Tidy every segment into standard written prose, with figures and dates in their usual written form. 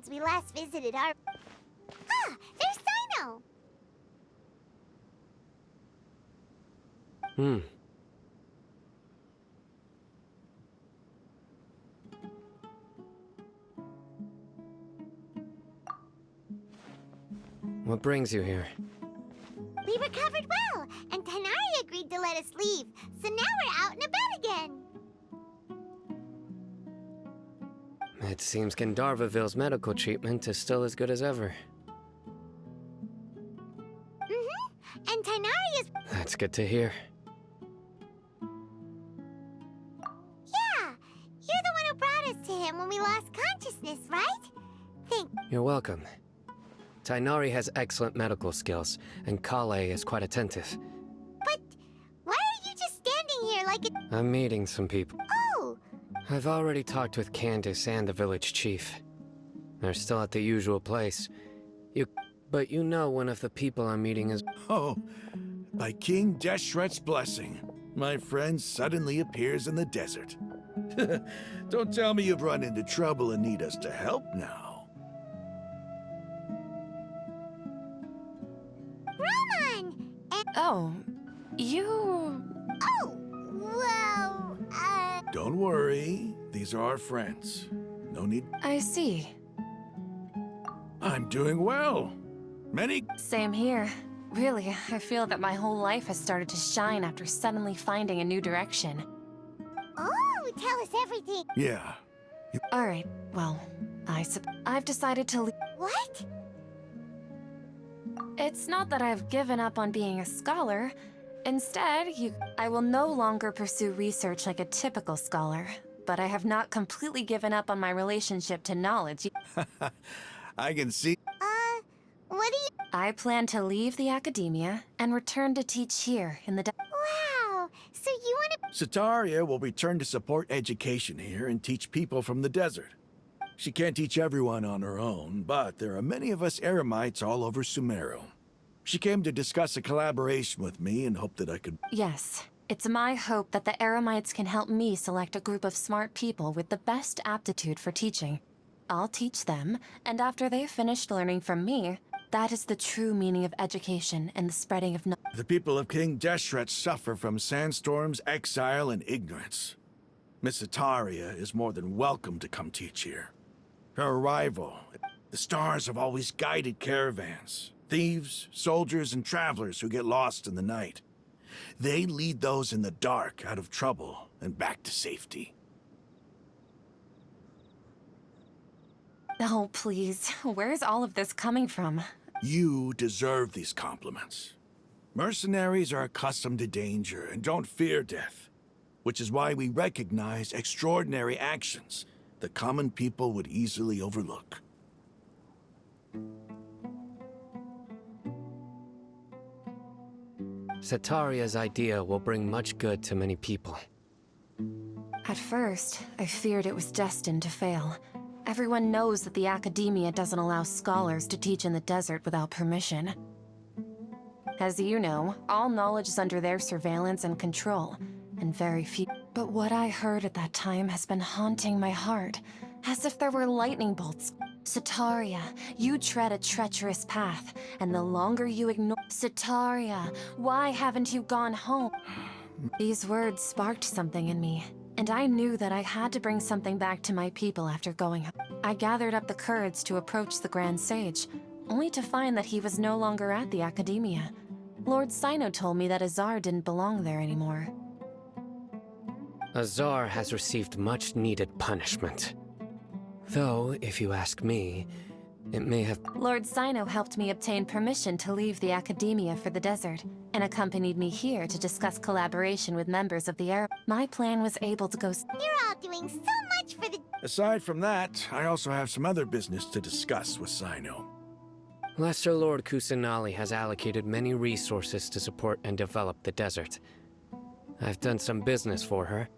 since we last visited our... Ah, there's Sino! What brings you here? We recovered well, and Tighnari agreed to let us leave, so now we're out and about again. It seems Gandharvaville's medical treatment is still as good as ever. And Tighnari is... That's good to hear. Yeah, you're the one who brought us to him when we lost consciousness, right? You're welcome. Tighnari has excellent medical skills, and Kale is quite attentive. But why are you just standing here like a... I'm meeting some people. Oh, I've already talked with Candace and the village chief. They're still at the usual place. But you know one of the people I'm meeting is... Oh, by King Deshret's blessing, my friend suddenly appears in the desert. Don't tell me you've run into trouble and need us to help now. Roman! And... Oh, you... Oh, well, Don't worry, these are our friends. No need... I see. I'm doing well. Many... Same here. Really, I feel that my whole life has started to shine after suddenly finding a new direction. Oh, tell us everything. Yeah. Alright, well, I've decided to leave. What? It's not that I've given up on being a scholar. Instead, I will no longer pursue research like a typical scholar. But I have not completely given up on my relationship to knowledge. I can see... What do you... I plan to leave the academia and return to teach here in the... Wow, so you want to... Setaria will return to support education here and teach people from the desert. She can't teach everyone on her own, but there are many of us Eremites all over Sumeru. She came to discuss a collaboration with me and hoped that I could... Yes. It's my hope that the Eremites can help me select a group of smart people with the best aptitude for teaching. I'll teach them, and after they've finished learning from me, that is the true meaning of education and the spreading of knowledge. The people of King Deshret suffer from sandstorms, exile, and ignorance. Miss Setaria is more than welcome to come teach here. Her arrival, the stars have always guided caravans, thieves, soldiers, and travelers who get lost in the night. They lead those in the dark out of trouble and back to safety. Oh, please. Where's all of this coming from? You deserve these compliments. Mercenaries are accustomed to danger and don't fear death, which is why we recognize extraordinary actions that common people would easily overlook. Setaria's idea will bring much good to many people. At first, I feared it was destined to fail. Everyone knows that the academia doesn't allow scholars to teach in the desert without permission. As you know, all knowledge is under their surveillance and control, and very few... But what I heard at that time has been haunting my heart, as if there were lightning bolts. Setaria, you tread a treacherous path, and the longer you ignore... Setaria, why haven't you gone home? These words sparked something in me, and I knew that I had to bring something back to my people after going home. I gathered up the courage to approach the Grand Sage, only to find that he was no longer at the Academia. Lord Sino told me that Azar didn't belong there anymore. Azar has received much-needed punishment. Though, if you ask me, it may have... Lord Sino helped me obtain permission to leave the Academia for the desert, and accompanied me here to discuss collaboration with members of the My plan was able to go... You're all doing so much for the... Aside from that, I also have some other business to discuss with Sino. Lesser Lord Kusanali has allocated many resources to support and develop the desert. I've done some business for her,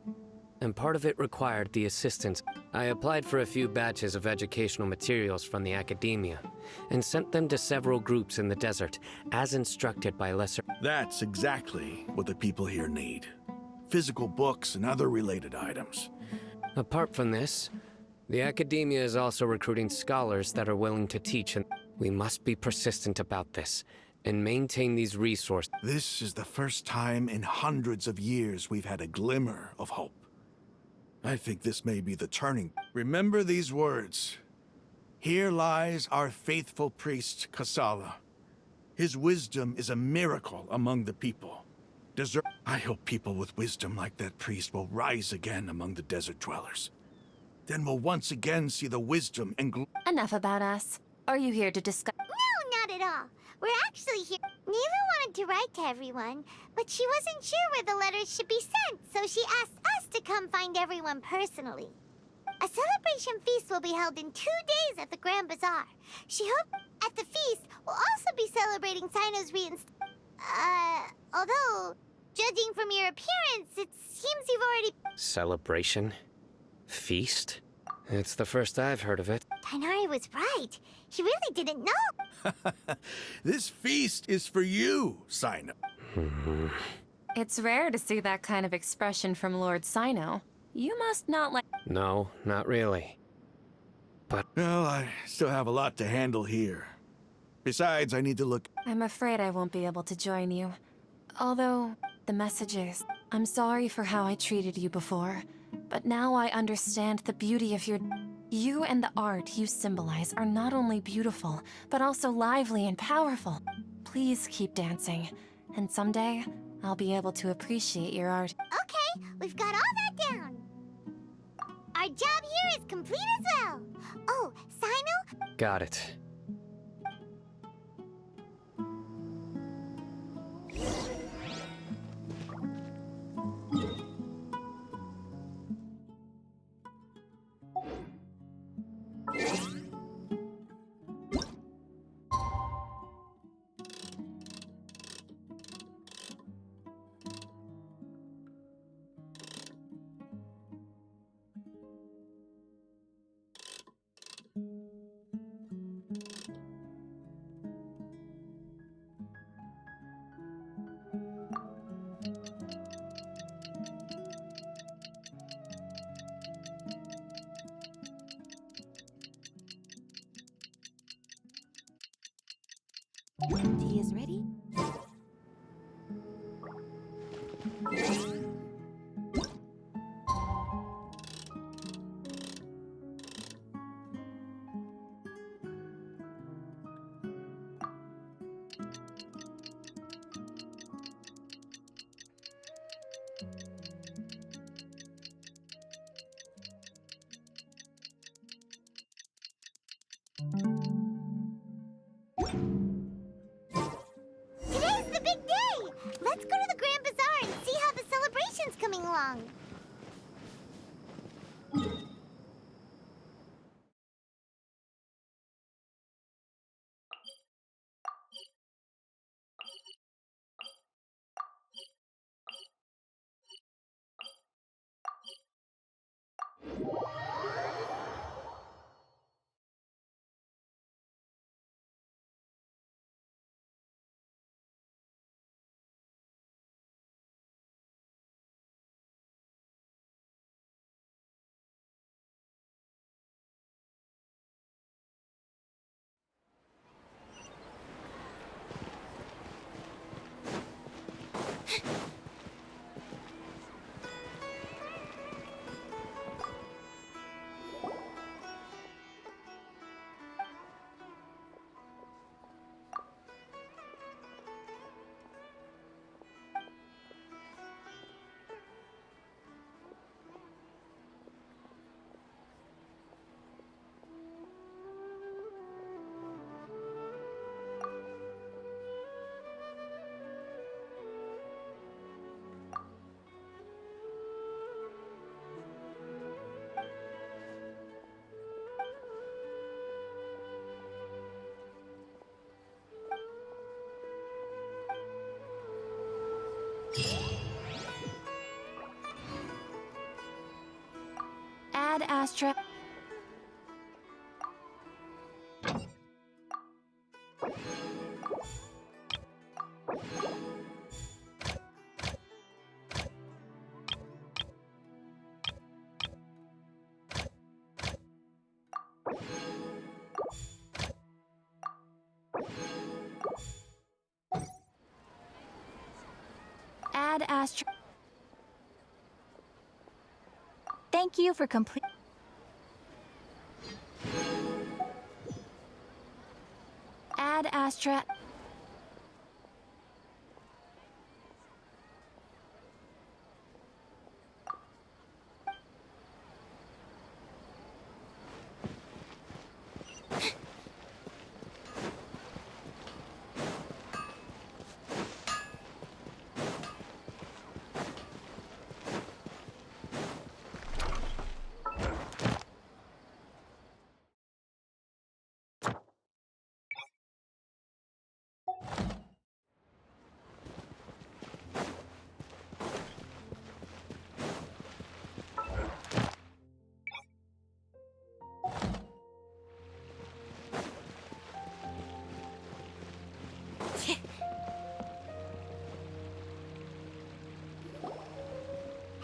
and part of it required the assistance. I applied for a few batches of educational materials from the Academia, and sent them to several groups in the desert, as instructed by Lesser... That's exactly what the people here need. Physical books and other related items. Apart from this, The Academia is also recruiting scholars that are willing to teach, and we must be persistent about this and maintain these resources. This is the first time in hundreds of years we've had a glimmer of hope. I think this may be the turning. Remember these words. Here lies our faithful priest, Kasala. His wisdom is a miracle among the people. I hope people with wisdom like that priest will rise again among the desert dwellers. Then we'll once again see the wisdom and Enough about us. Are you here to discuss? No, not at all. We're actually here. Neva wanted to write to everyone, but she wasn't sure where the letters should be sent, so she asked us to come find everyone personally. A celebration feast will be held in 2 days at the Grand Bazaar. She hoped at the feast we'll also be celebrating Sino's although, judging from your appearance, it seems you've already... Celebration? Feast? It's the first I've heard of it. Tighnari was right. He really didn't know. This feast is for you, Sino. It's rare to see that kind of expression from Lord Sino. You must not like... No, not really. But Well, I still have a lot to handle here. Besides, I need to look... I'm afraid I won't be able to join you. Although, the messages... I'm sorry for how I treated you before, but now I understand the beauty of your... You and the art you symbolize are not only beautiful, but also lively and powerful. Please keep dancing, and someday, I'll be able to appreciate your art. Okay, we've got all that down. Our job here is complete as well. Oh, Sino? got it. Tea is ready. Today's the big day! Let's go to the Grand Bazaar and see how the celebration's coming along. Ad Astra... Thank you for complete. Ad Astra.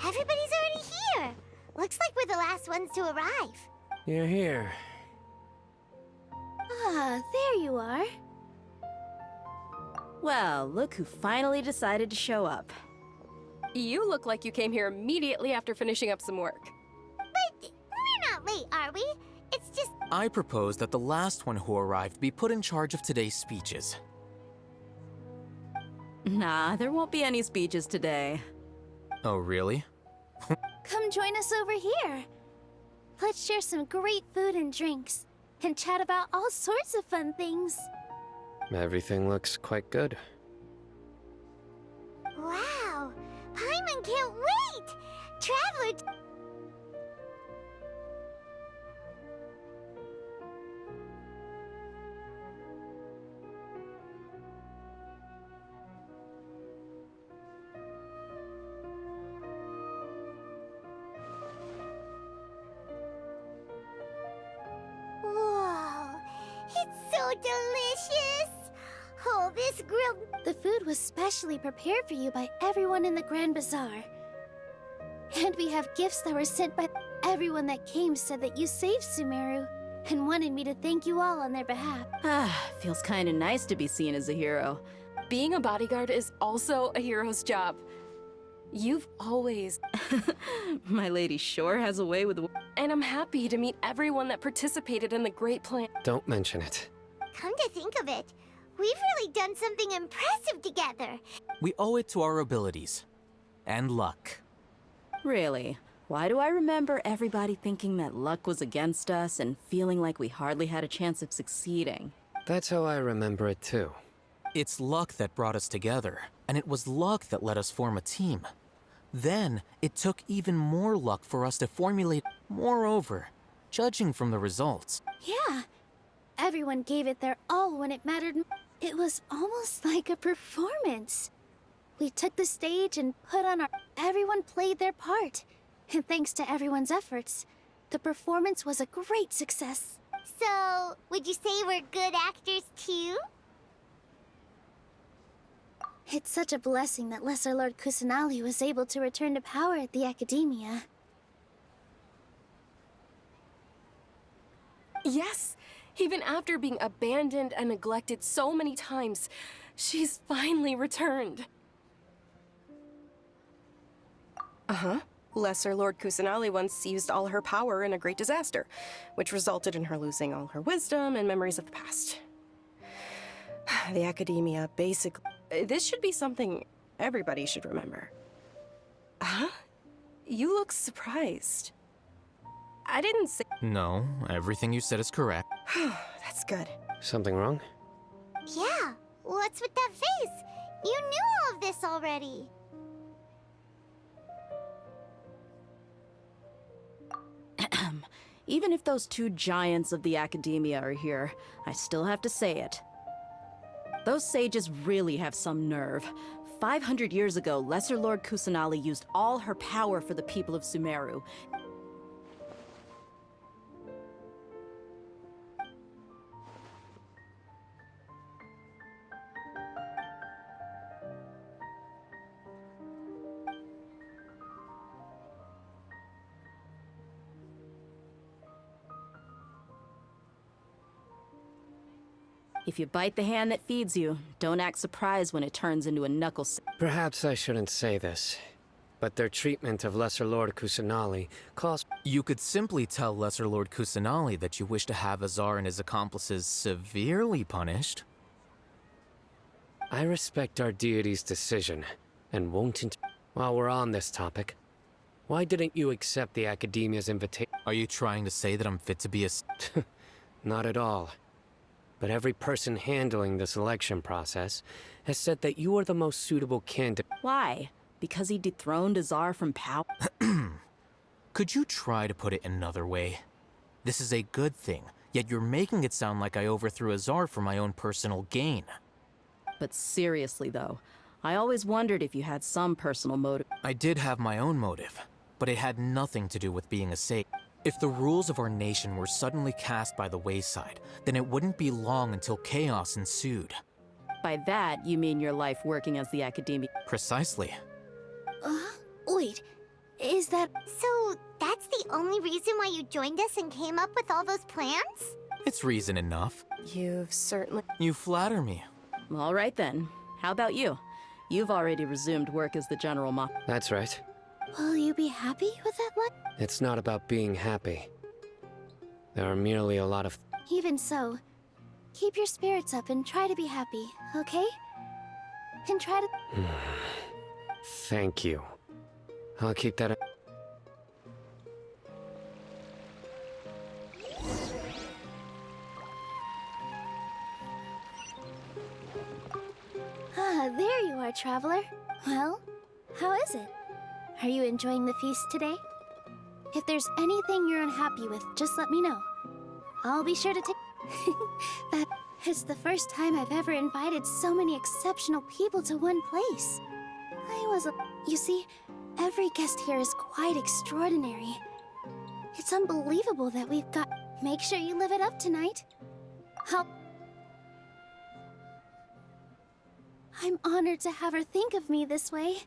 Everybody's already here. Looks like we're the last ones to arrive. You're here. Ah, there you are. Well, look who finally decided to show up. You look like you came here immediately after finishing up some work. But we're not late, are we? It's just... I propose that the last one who arrived be put in charge of today's speeches. Nah, there won't be any speeches today. Oh, really? Come join us over here. Let's share some great food and drinks, and chat about all sorts of fun things. Everything looks quite good. Wow! Paimon can't wait! Traveler... Whoa! It's so delicious! Oh, this grilled... The food was specially prepared for you by everyone in the Grand Bazaar. And we have gifts that were sent by everyone that came said that you saved Sumeru and wanted me to thank you all on their behalf. Ah, feels kinda nice to be seen as a hero. Being a bodyguard is also a hero's job. You've always... My lady sure has a way with... And I'm happy to meet everyone that participated in the great plan. Don't mention it. Come to think of it, we've really done something impressive together. We owe it to our abilities. And luck. Really? Why do I remember everybody thinking that luck was against us and feeling like we hardly had a chance of succeeding? That's how I remember it too. It's luck that brought us together, and it was luck that let us form a team. Then, it took even more luck for us to formulate... Moreover, judging from the results, Yeah, everyone gave it their all when it mattered. It was almost like a performance. We took the stage and put on our... Everyone played their part. And thanks to everyone's efforts, the performance was a great success. So, would you say we're good actors too? It's such a blessing that Lesser Lord Kusanali was able to return to power at the Academia. Yes! Even after being abandoned and neglected so many times, she's finally returned. Uh-huh. Lesser Lord Kusanali once used all her power in a great disaster, which resulted in her losing all her wisdom and memories of the past. The Academia, basically... This should be something everybody should remember. Huh? You look surprised. I didn't say... no, everything you said is correct. That's good. Something wrong? Yeah, what's with that face? You knew all of this already. Even if those two giants of the Academia are here, I still have to say it. Those sages really have some nerve. 500 years ago, Lesser Lord Kusanali used all her power for the people of Sumeru. If you bite the hand that feeds you, don't act surprised when it turns into a knuckle. Perhaps I shouldn't say this, but their treatment of Lesser Lord Kusanali calls. You could simply tell Lesser Lord Kusanali that you wish to have Azar and his accomplices severely punished. I respect our deity's decision, and won't. While we're on this topic, why didn't you accept the Academia's invitation? Are you trying to say that I'm fit to be a... Not at all. But every person handling the selection process has said that you are the most suitable candidate. Why? Because he dethroned Azar from power? Could you try to put it another way? This is a good thing, yet you're making it sound like I overthrew Azar for my own personal gain. But seriously, though, I always wondered if you had some personal motive. I did have my own motive, but it had nothing to do with being a sage. If the rules of our nation were suddenly cast by the wayside, then it wouldn't be long until chaos ensued. By that, you mean your life working as the Academia. Precisely. Wait, is that... So that's the only reason why you joined us and came up with all those plans? It's reason enough. You've certainly... You flatter me. All right then. How about you? You've already resumed work as the General Ma. That's right. Will you be happy with that one? It's not about being happy. There are merely a lot of... Even so, keep your spirits up and try to be happy, okay? And try to... Thank you. I'll keep that... Ah, there you are, traveler. Well, how is it? Are you enjoying the feast today? If there's anything you're unhappy with, just let me know. I'll be sure to take... That is the first time I've ever invited so many exceptional people to one place. You see, every guest here is quite extraordinary. It's unbelievable that we've got... Make sure you live it up tonight. I'm honored to have her think of me this way.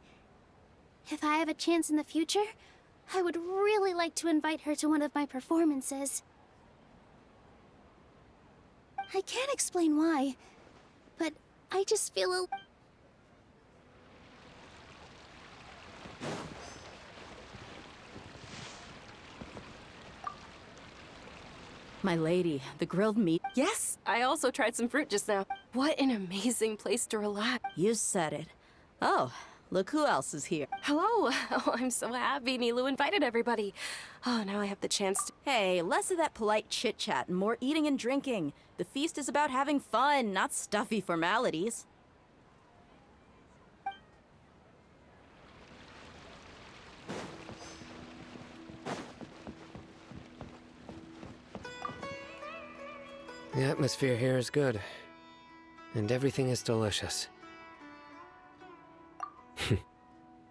If I have a chance in the future, I would really like to invite her to one of my performances. I can't explain why, but I just feel a... My lady, the grilled meat. Yes, I also tried some fruit just now. What an amazing place to relax. You said it. Oh, look who else is here. Hello. Oh, I'm so happy Nilu invited everybody. Oh, now I have the chance to... Hey, less of that polite chit-chat and more eating and drinking. The feast is about having fun, not stuffy formalities. The atmosphere here is good. And everything is delicious.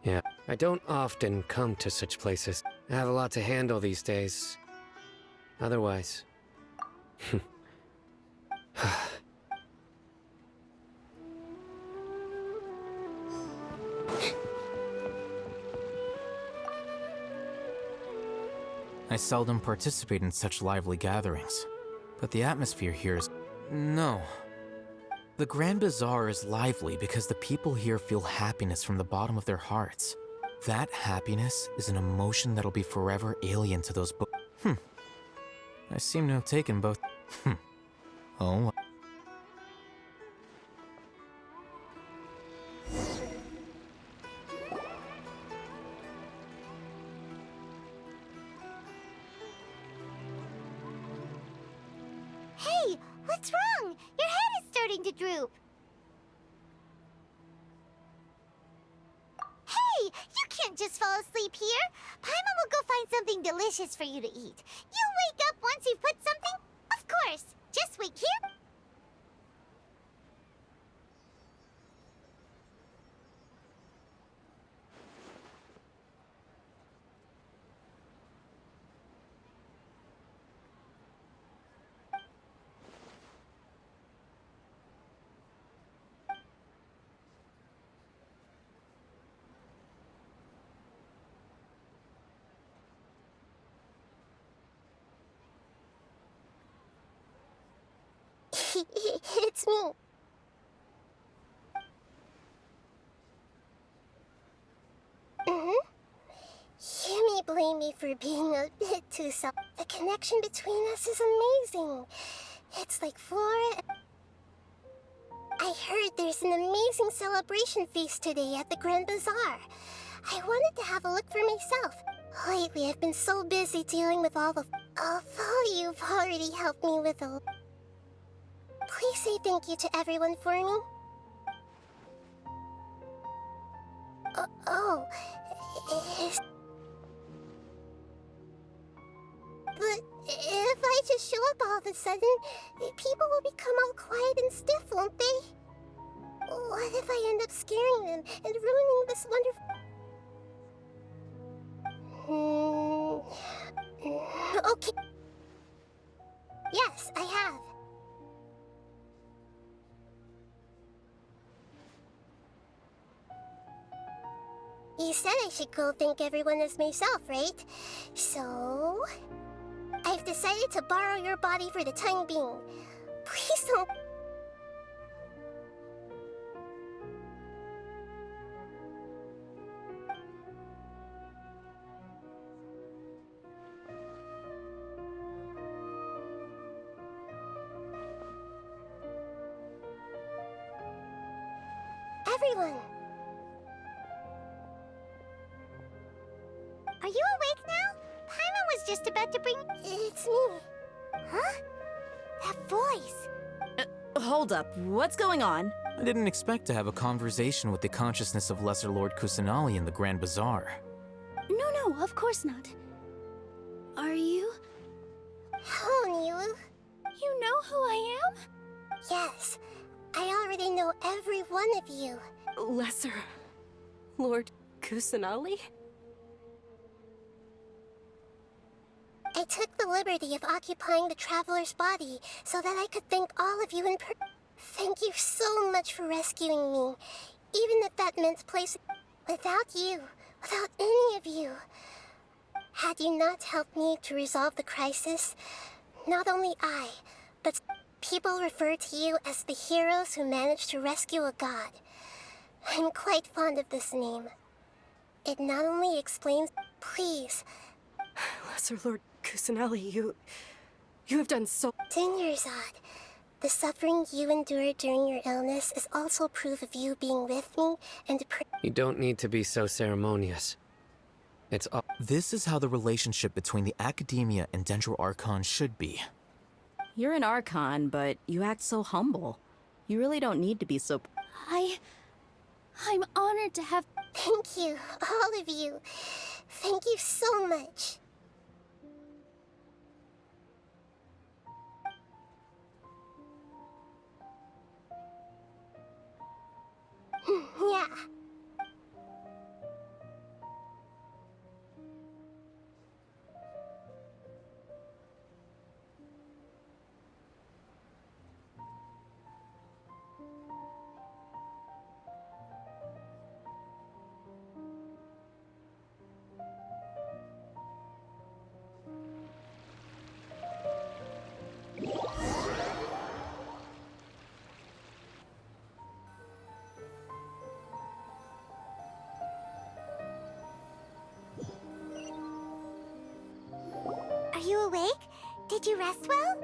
Yeah, I don't often come to such places. I have a lot to handle these days. Otherwise... I seldom participate in such lively gatherings, but the atmosphere here is... No. The Grand Bazaar is lively because the people here feel happiness from the bottom of their hearts. That happiness is an emotion that'll be forever alien to those I seem to have taken both... Oh... Hey, what's wrong? Your head is starting to droop. Hey, you can't just fall asleep here. Paimon will go find something delicious for you to eat. You'll wake up once you've put something... Of course. Just wait here. It's me. Mm-hmm. for being a bit too self. The connection between us is amazing. It's like Flora. I heard there's an amazing celebration feast today at the Grand Bazaar. I wanted to have a look for myself. Lately, I've been so busy dealing with all the... Although you've already helped me with a... Please say thank you to everyone for me. But if I just show up all of a sudden, people will become all quiet and stiff, won't they? What if I end up scaring them and ruining this wonderful... Okay. Yes, I have. You said I should go thank everyone as myself, right? So... I've decided to borrow your body for the time being. Please don't... Everyone! Are you awake now? Paimon was just about to bring... It's me. Huh? That voice. Hold up, what's going on? I didn't expect to have a conversation with the consciousness of Lesser Lord Kusanali in the Grand Bazaar. No, of course not. Are you? Hello, Nilu. You know who I am? Yes, I already know every one of you. Lesser Lord Kusanali? I took the liberty of occupying the Traveler's body so that I could thank all of you in person. Thank you so much for rescuing me, even if that meant placing... Without you, without any of you, had you not helped me to resolve the crisis, not only I, but people refer to you as the heroes who managed to rescue a god. I'm quite fond of this name. It not only explains... Please... Lesser Lord Kusanali, you have done so... Dinyarzad, the suffering you endured during your illness is also proof of you being with me and... You don't need to be so ceremonious. It's all... This is how the relationship between the Academia and Dendro Archon should be. You're an Archon, but you act so humble. You really don't need to be so... I'm honored to have... Thank you, all of you. Thank you so much. Yeah. Are you awake? Did you rest well?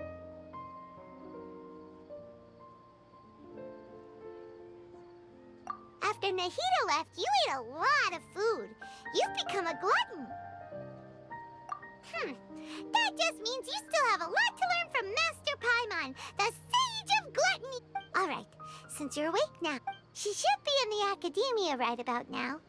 After Nahida left, you ate a lot of food. You've become a glutton. That just means you still have a lot to learn from Master Paimon, the Sage of Gluttony. All right, since you're awake now, she should be in the Academia right about now.